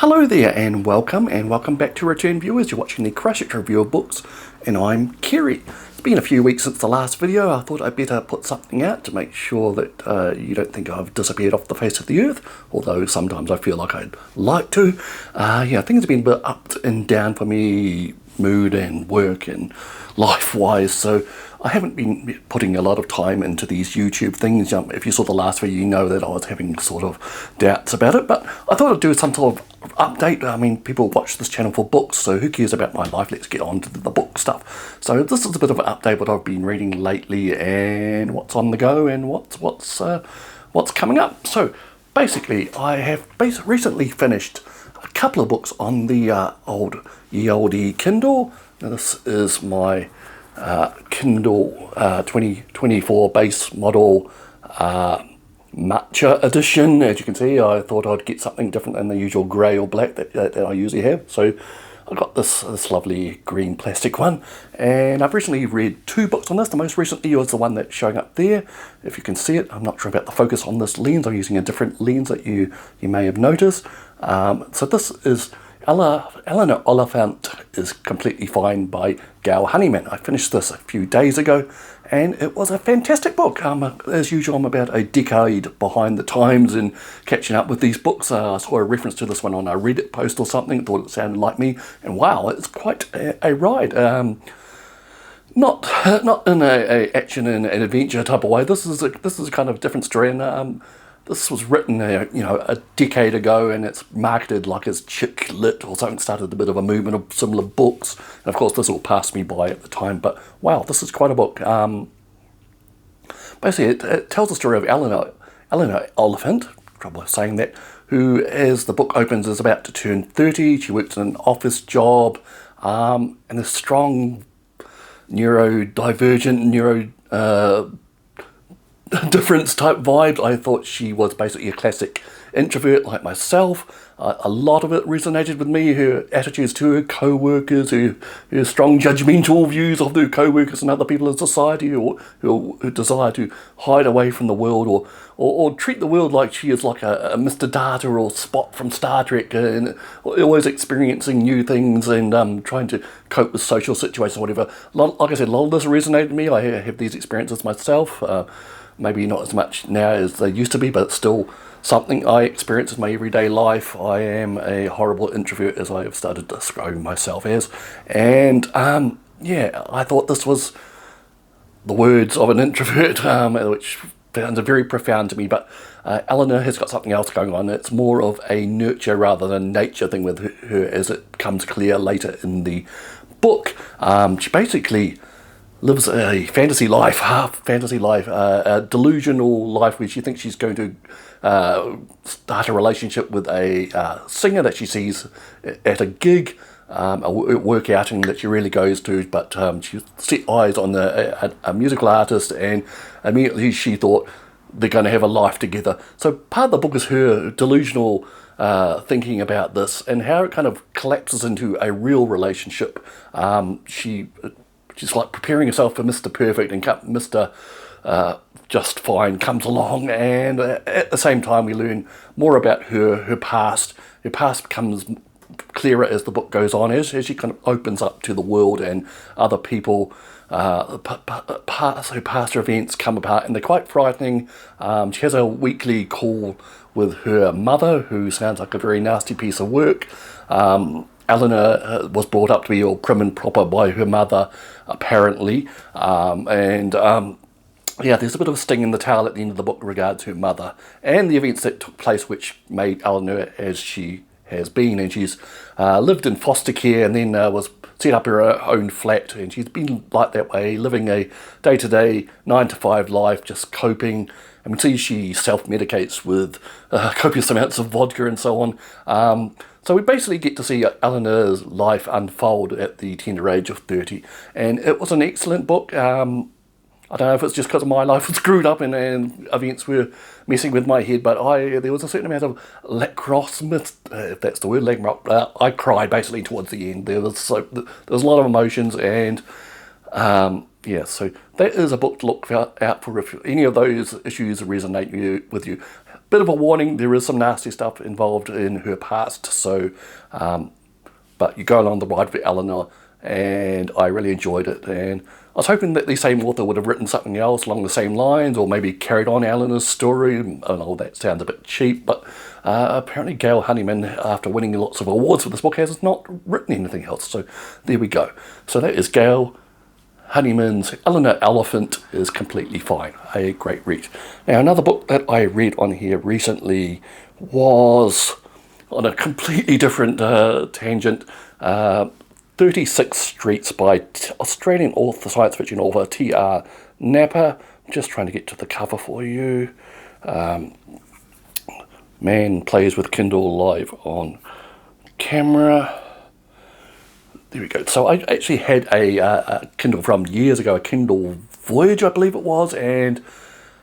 Hello there and welcome back to return viewers. You're watching the Crash Review of Books and I'm Kerry. It's been a few weeks since the last video. I thought I'd better put something out to make sure that you don't think I've disappeared off the face of the earth, although sometimes I feel like I'd like to. Things have been a bit up and down for me, mood and work and life-wise, so I haven't been putting a lot of time into these YouTube things. If you saw the last video, you know that I was having sort of doubts about it, but I thought I'd do some sort of update. I mean, people watch this channel for books, so who cares about my life? Let's get on to the book stuff. So this is a bit of an update what I've been reading lately and what's on the go and what's coming up. So basically, I have recently finished a couple of books on the oldie Kindle. Now this is my Kindle 2024 base model matcha edition. As you can see, I thought I'd get something different than the usual grey or black that I usually have. So I got this lovely green plastic one, and I've recently read two books on this. The most recently was the one that's showing up there. If you can see it, I'm not sure about the focus on this lens. I'm using a different lens that you may have noticed. So this is Eleanor Oliphant is Completely Fine by Gail Honeyman. I finished this a few days ago and it was a fantastic book. As usual, I'm about a decade behind the times in catching up with these books. I saw a reference to this one on a Reddit post or something, thought it sounded like me, and wow, it's quite a ride. Not in a action and adventure type of way. This is a kind of different story, and this was written, a decade ago, and it's marketed like as chick lit or something. Started a bit of a movement of similar books, and of course this all passed me by at the time. But wow, this is quite a book. Basically, it tells the story of Eleanor Oliphant, trouble with saying that, who, as the book opens, is about to turn 30. She works in an office job, and a strong neurodivergent difference type vibe. I thought she was basically a classic introvert like myself. A lot of it resonated with me, her attitudes to her co-workers, her strong judgmental views of her co-workers and other people in society, or who desire to hide away from the world, or treat the world like she is like a Mr. Data or Spot from Star Trek, and always experiencing new things and trying to cope with social situations or whatever. Like I said, a lot of this resonated with me. I have these experiences myself. Maybe not as much now as they used to be, but it's still something I experience in my everyday life. I am a horrible introvert, as I have started describing myself as. And I thought this was the words of an introvert, which sounds very profound to me. But Eleanor has got something else going on. It's more of a nurture rather than nature thing with her, as it becomes clear later in the book. She basically lives a fantasy life, a delusional life where she thinks she's going to start a relationship with a singer that she sees at a gig, a work outing that she really goes to, but she set eyes on a musical artist, and immediately she thought they're going to have a life together. So part of the book is her delusional thinking about this and how it kind of collapses into a real relationship. She's like preparing herself for Mr. Perfect, and Mr. Just Fine comes along, and at the same time we learn more about her past. Her past becomes clearer as the book goes on, as she kind of opens up to the world and other people. Her past events come apart, and they're quite frightening. She has a weekly call with her mother, who sounds like a very nasty piece of work. Eleanor was brought up to be all prim and proper by her mother, apparently, there's a bit of a sting in the tail at the end of the book in regards to her mother and the events that took place which made Eleanor as she has been. And she's lived in foster care and then was set up her own flat, and she's been like that way, living a day-to-day 9-to-5 life, just coping. I mean, see, she self-medicates with copious amounts of vodka and so on. So we basically get to see Eleanor's life unfold at the tender age of 30. And it was an excellent book. I don't know if it's just because my life was screwed up and events were messing with my head, but there was a certain amount of lacrosse, if that's the word, I cried basically towards the end. There was a lot of emotions, and so that is a book to look out for if any of those issues resonate with you. bit of a warning, there is some nasty stuff involved in her past, so, but you go along the ride with Eleanor, and I really enjoyed it, and I was hoping that the same author would have written something else along the same lines, or maybe carried on Eleanor's story. I know that sounds a bit cheap, but apparently Gail Honeyman, after winning lots of awards for this book, has not written anything else, so there we go. So that is Gail Honeyman's Eleanor Oliphant is completely fine. A great read. Now, another book that I read on here recently was on a completely different tangent. 36 Streets by Australian author, science fiction author T.R. Napper. I'm just trying to get to the cover for you. Man plays with Kindle live on camera. There we go. So I actually had a Kindle from years ago, a Kindle Voyage, I believe it was, and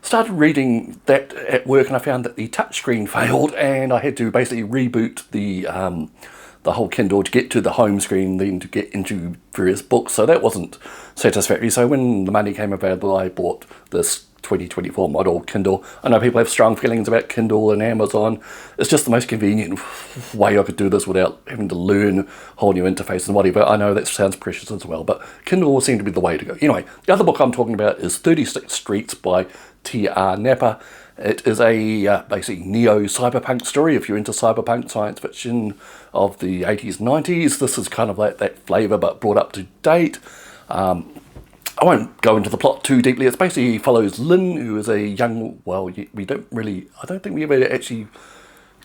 started reading that at work, and I found that the touchscreen failed, and I had to basically reboot the whole Kindle to get to the home screen, then to get into various books. So that wasn't satisfactory. So when the money came available, I bought this 2024 model Kindle. I know people have strong feelings about Kindle and Amazon. It's just the most convenient way I could do this without having to learn a whole new interface and whatever. I know that sounds precious as well, but Kindle will seem to be the way to go. Anyway, the other book I'm talking about is 36 Streets by T.R. Napper. It is a basically neo-cyberpunk story. If you're into cyberpunk science fiction of the 80s, 90s, this is kind of like that flavour but brought up to date. I won't go into the plot too deeply. It basically follows Lynn, who is a young, well, I don't think we ever actually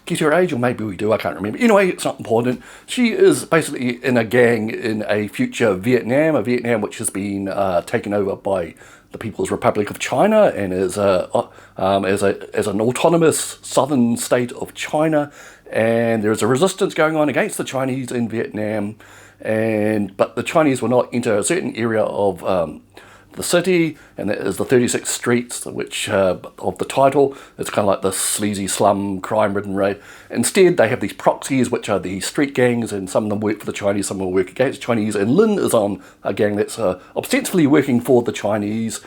get her age, or maybe we do, I can't remember. Anyway, it's not important. She is basically in a gang in a future Vietnam, a Vietnam which has been taken over by the People's Republic of China, and is as an autonomous southern state of China, and there is a resistance going on against the Chinese in Vietnam, but the Chinese will not enter a certain area of the city, and that is the 36 Streets, which of the title. It's kind of like the sleazy slum crime-ridden raid. Instead, they have these proxies, which are the street gangs, and some of them work for the Chinese, some of them work against the Chinese, and Lin is on a gang that's ostensibly working for the Chinese,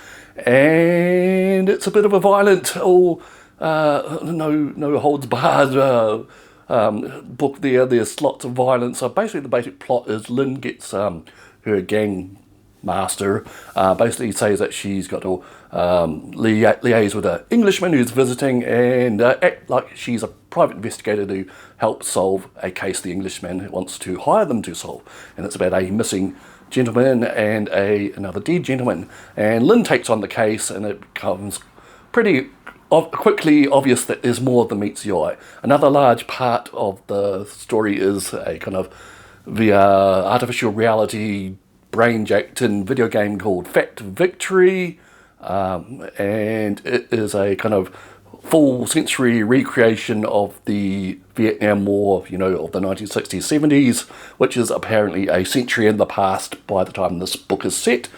and it's a bit of a violent, no holds barred book there. There's lots of violence. So basically the basic plot is Lin gets her gang master basically says that she's got to liaise with an Englishman who's visiting, and act like she's a private investigator to help solve a case the Englishman wants to hire them to solve. And it's about a missing gentleman and another dead gentleman. And Lynn takes on the case, and it becomes pretty quickly obvious that there's more than meets the eye. Another large part of the story is a kind of VR artificial reality brain-jacked video game called Fact Victory, and it is a kind of full sensory recreation of the Vietnam War, of the 1960s, 70s, which is apparently a century in the past by the time this book is set.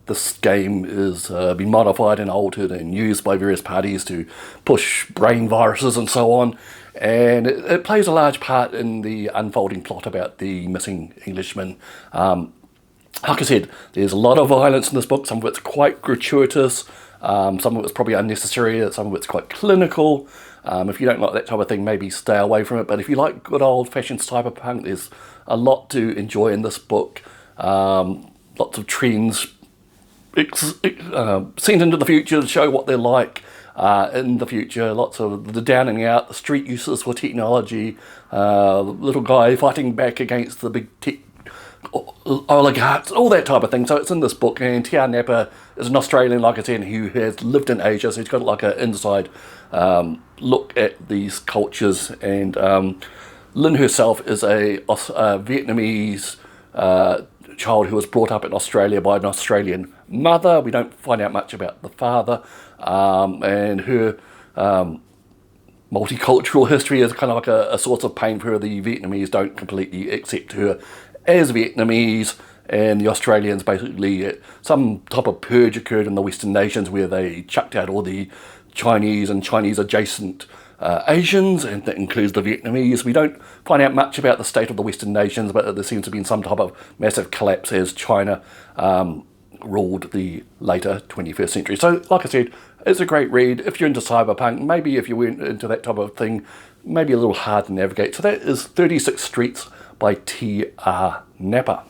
This game is been modified and altered and used by various parties to push brain viruses and so on. And it plays a large part in the unfolding plot about the missing Englishman. Like I said, there's a lot of violence in this book. Some of it's quite gratuitous. Some of it's probably unnecessary. Some of it's quite clinical. If you don't like that type of thing, maybe stay away from it. But if you like good old-fashioned cyberpunk, there's a lot to enjoy in this book. Lots of trends sent into the future to show what they're like in the future. Lots of the downing out, the street uses for technology, little guy fighting back against the big tech oligarchs, all that type of thing. So it's in this book, and T.R. Napper is an Australian, like I said, who has lived in Asia, so he's got like an inside look at these cultures. And Lynn herself is a Vietnamese child who was brought up in Australia by an Australian mother. We don't find out much about the father, and her multicultural history is kind of like a source of pain for her. The Vietnamese don't completely accept her as Vietnamese, and the Australians basically, some type of purge occurred in the Western nations where they chucked out all the Chinese and Chinese adjacent Asians, and that includes the Vietnamese. We don't find out much about the state of the Western nations, but there seems to be some type of massive collapse as China ruled the later 21st century. So, like I said, it's a great read. If you're into cyberpunk, maybe if you went into that type of thing, maybe a little hard to navigate. So that is 36 Streets by T.R. Napa.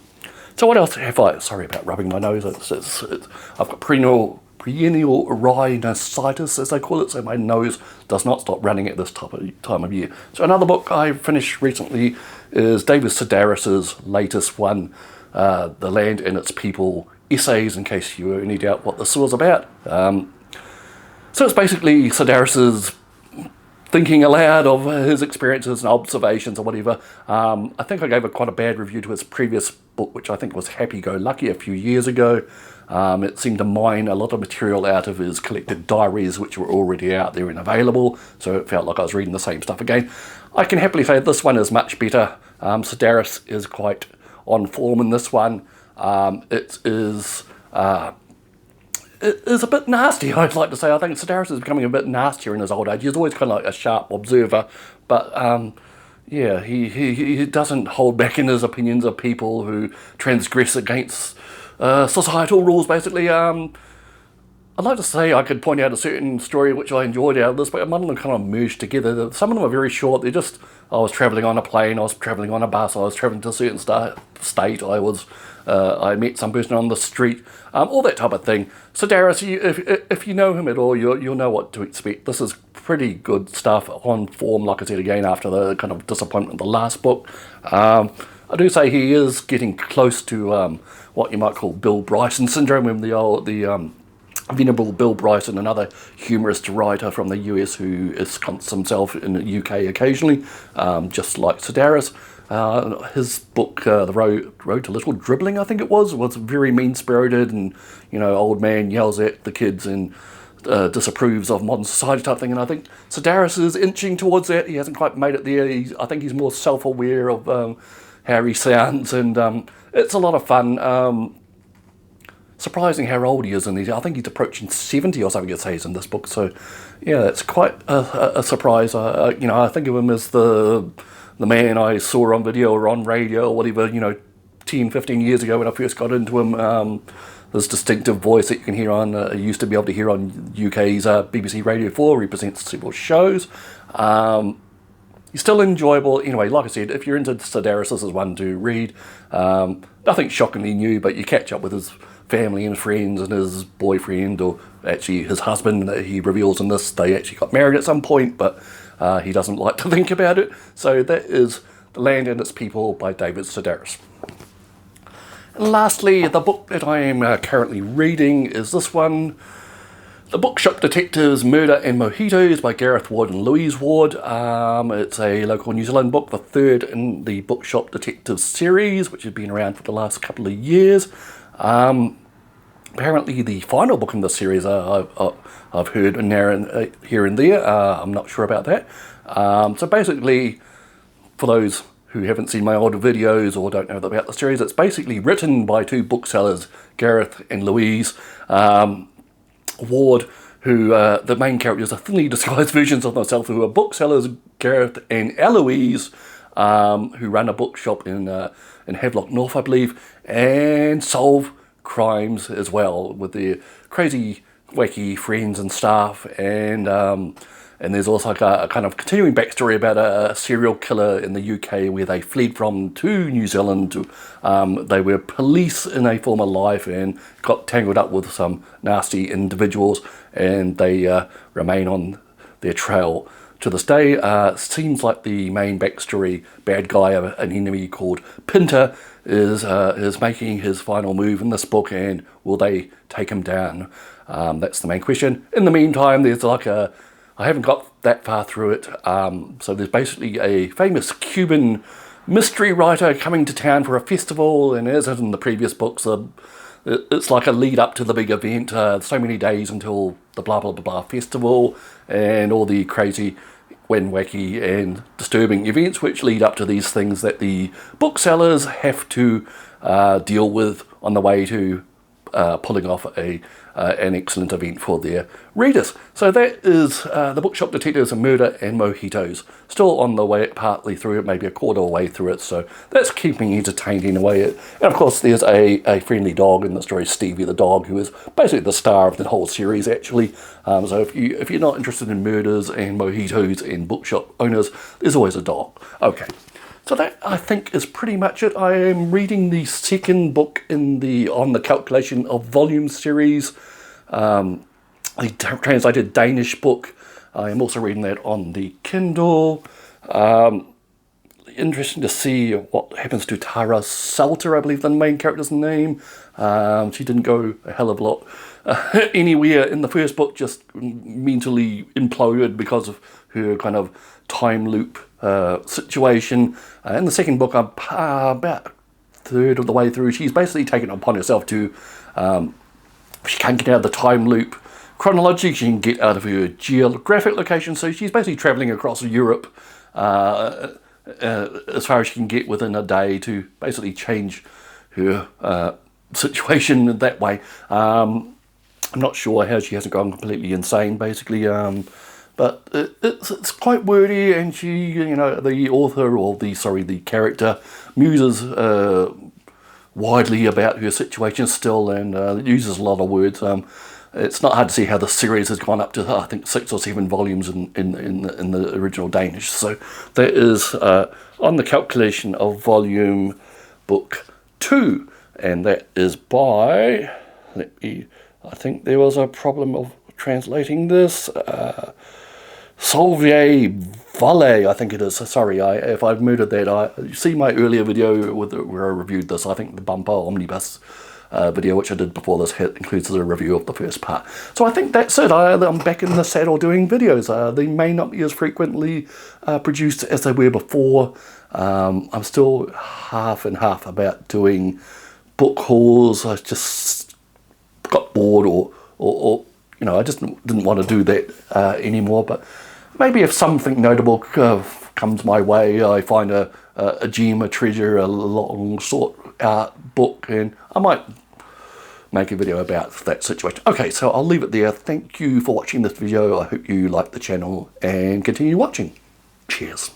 So what else have I... Sorry about rubbing my nose. I've got perennial rhinosinusitis, as they call it, so my nose does not stop running at this time of year. So another book I finished recently is David Sedaris' latest one, The Land and Its People Essays, in case you were any doubt what this was about. So it's basically Sedaris' thinking aloud of his experiences and observations or whatever. I think I gave quite a bad review to his previous book, which I think was Happy Go Lucky a few years ago. It seemed to mine a lot of material out of his collected diaries, which were already out there and available, so it felt like I was reading the same stuff again. I can happily say this one is much better. Sedaris is quite on form in this one. It is a bit nasty, I'd like to say. I think Sedaris is becoming a bit nastier in his old age. He's always kind of like a sharp observer, but yeah, he doesn't hold back in his opinions of people who transgress against societal rules, basically. I'd like to say I could point out a certain story which I enjoyed out of this, but a lot of them kind of merged together. Some of them are very short. They're just, I was travelling on a plane, I was travelling on a bus, I was travelling to a certain state, I met some person on the street, all that type of thing. Sedaris, if you know him at all, you'll know what to expect. This is pretty good stuff, on form, like I said again, after the kind of disappointment of the last book. I do say he is getting close to what you might call Bill Bryson syndrome, when the venerable Bill Bryson, another humorist writer from the US who ensconces himself in the UK occasionally, just like Sedaris. His book, The Road to Little Dribbling, I think it was very mean-spirited, and, you know, old man yells at the kids and disapproves of modern society type thing, and I think Sedaris is inching towards that. He hasn't quite made it there. I think he's more self-aware of how he sounds, and it's a lot of fun. Surprising how old he is, and I think he's approaching 70 or something, it says in this book. So, yeah, it's quite a surprise. You know, I think of him as the man I saw on video or on radio or whatever, you know, 10, 15 years ago when I first got into him. This distinctive voice that you can hear on, used to be able to hear on UK's BBC Radio 4, represents several shows. He's still enjoyable. Anyway, like I said, if you're into Sedaris, this is one to read. Nothing shockingly new, but you catch up with his family and friends and his boyfriend, or actually his husband. He reveals in this they actually got married at some point, but he doesn't like to think about it. So that is The Land and Its People by David Sedaris. And lastly, the book that I am currently reading is this one, The Bookshop Detectives, Murder and Mojitos by Gareth Ward and Louise Ward. It's a local New Zealand book, the third in the Bookshop Detectives series, which has been around for the last couple of years. Apparently the final book in the series, I've heard here and there. I'm not sure about that. So basically, for those who haven't seen my older videos or don't know about the series, it's basically written by two booksellers, Gareth and Louise Ward, who the main characters are thinly disguised versions of themselves, who are booksellers, Gareth and Eloise, who run a bookshop in Havelock North, I believe, and solve crimes as well with their crazy, wacky friends and staff. And there's also like a kind of continuing backstory about a serial killer in the UK where they fled from to New Zealand. They were police in a former life and got tangled up with some nasty individuals, and they remain on their trail to this day. Seems like the main backstory bad guy, an enemy called Pinter, is making his final move in this book, and will they take him down? That's the main question. In the meantime, there's like I haven't got that far through it, so there's basically a famous Cuban mystery writer coming to town for a festival, and as in the previous books, it's like a lead up to the big event, so many days until the blah blah blah festival, and all the crazy, wacky and disturbing events which lead up to these things that the booksellers have to deal with on the way to pulling off an excellent event for their readers. So that is the Bookshop Detectives of Murder and Mojitos. Still on the way, partly through it, maybe a quarter of the way through it, so that's keeping me entertained in a way. And of course there's a friendly dog in the story, Stevie the dog, who is basically the star of the whole series actually. So if you're not interested in murders and mojitos and bookshop owners, there's always a dog. Okay. So that, I think, is pretty much it. I am reading the second book in the On the Calculation of Volumes series, a translated Danish book. I am also reading that on the Kindle. Interesting to see what happens to Tara Salter, I believe the main character's name. She didn't go a hell of a lot anywhere in the first book, just mentally imploded because of her kind of time loop situation. In the second book, I'm about a third of the way through. She's basically taken it upon herself to, she can't get out of the time loop chronology, she can get out of her geographic location, so she's basically travelling across Europe as far as she can get within a day to basically change her situation that way. I'm not sure how she hasn't gone completely insane, basically. But it's quite wordy, and she, the author, or the character, muses widely about her situation still, and uses a lot of words. It's not hard to see how the series has gone up to, I think, 6 or 7 volumes in the original Danish. So that is On the Calculation of Volume Book 2, and that is by, I think there was a problem of translating this, Solvej Balle, I think it is. Sorry, if I've murdered that. You see my earlier video where I reviewed this. I think the Bumper Omnibus video, which I did before this hit, includes a review of the first part. So I think that's it. I'm back in the saddle doing videos. They may not be as frequently produced as they were before. I'm still half and half about doing book hauls. I just got bored, or I just didn't want to do that anymore. But maybe if something notable comes my way, I find a gem, a treasure, a long sought out book, and I might make a video about that situation. Okay, so I'll leave it there. Thank you for watching this video. I hope you like the channel and continue watching. Cheers.